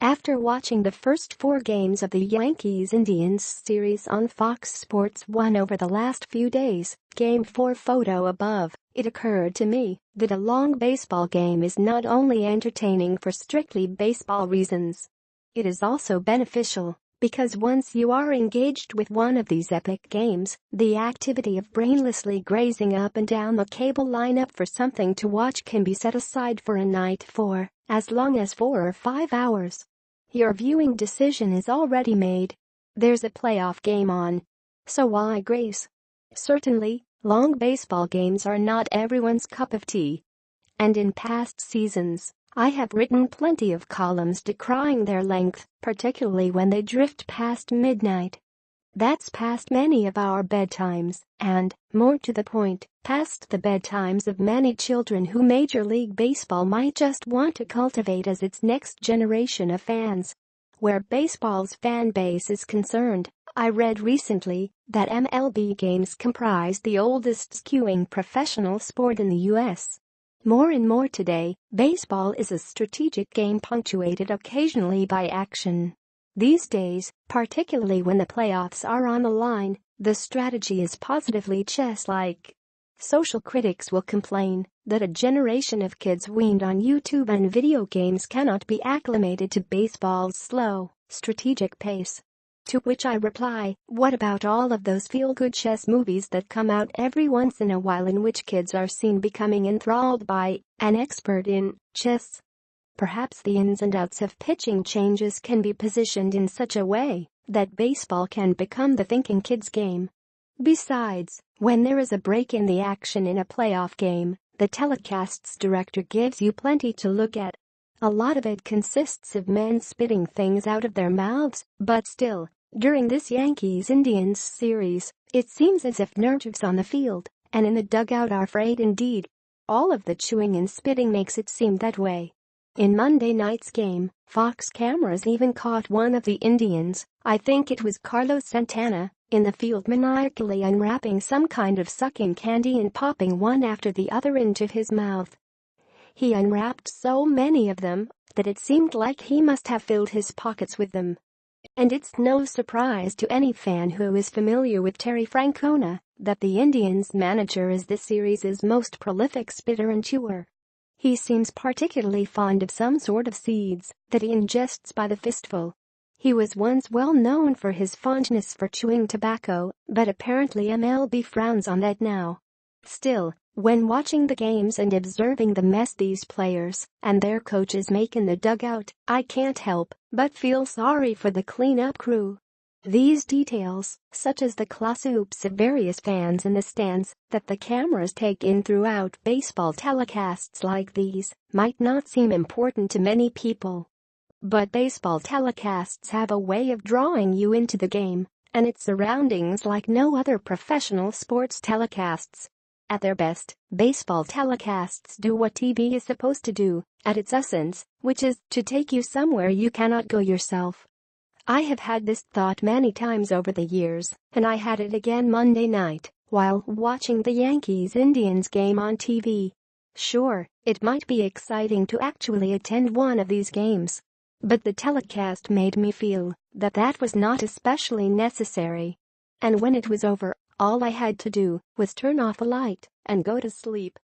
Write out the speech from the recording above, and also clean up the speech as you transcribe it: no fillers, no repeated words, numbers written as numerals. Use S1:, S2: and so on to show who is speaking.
S1: After watching the first 4 games of the Yankees-Indians series on Fox Sports 1 over the last few days, Game 4 photo above, it occurred to me that a long baseball game is not only entertaining for strictly baseball reasons. It is also beneficial, because once you are engaged with one of these epic games, the activity of brainlessly grazing up and down the cable lineup for something to watch can be set aside for a night for as long as 4 or 5 hours. Your viewing decision is already made. There's a playoff game on. So why graze? Certainly, long baseball games are not everyone's cup of tea. And in past seasons, I have written plenty of columns decrying their length, particularly when they drift past midnight. That's past many of our bedtimes, and, more to the point, past the bedtimes of many children who Major League Baseball might just want to cultivate as its next generation of fans. Where baseball's fan base is concerned, I read recently that MLB games comprise the oldest skewing professional sport in the U.S. More and more today, baseball is a strategic game punctuated occasionally by action. These days, particularly when the playoffs are on the line, the strategy is positively chess-like. Social critics will complain that a generation of kids weaned on YouTube and video games cannot be acclimated to baseball's slow, strategic pace. To which I reply, what about all of those feel-good chess movies that come out every once in a while in which kids are seen becoming enthralled by an expert in chess? Perhaps the ins and outs of pitching changes can be positioned in such a way that baseball can become the thinking kids' game. Besides, when there is a break in the action in a playoff game, the telecast's director gives you plenty to look at. A lot of it consists of men spitting things out of their mouths, but still, during this Yankees-Indians series, it seems as if nerves on the field and in the dugout are frayed indeed. All of the chewing and spitting makes it seem that way. In Monday night's game, Fox cameras even caught one of the Indians, I think it was Carlos Santana, in the field maniacally unwrapping some kind of sucking candy and popping one after the other into his mouth. He unwrapped so many of them that it seemed like he must have filled his pockets with them. And it's no surprise to any fan who is familiar with Terry Francona that the Indians' manager is this series' most prolific spitter and chewer. He seems particularly fond of some sort of seeds that he ingests by the fistful. He was once well known for his fondness for chewing tobacco, but apparently MLB frowns on that now. Still, when watching the games and observing the mess these players and their coaches make in the dugout, I can't help but feel sorry for the cleanup crew. These details, such as the close-ups of various fans in the stands that the cameras take in throughout baseball telecasts like these, might not seem important to many people. But baseball telecasts have a way of drawing you into the game and its surroundings like no other professional sports telecasts. At their best, baseball telecasts do what TV is supposed to do, at its essence, which is to take you somewhere you cannot go yourself. I have had this thought many times over the years, and I had it again Monday night while watching the Yankees-Indians game on TV. Sure, it might be exciting to actually attend one of these games, but the telecast made me feel that that was not especially necessary. And when it was over, all I had to do was turn off the light and go to sleep.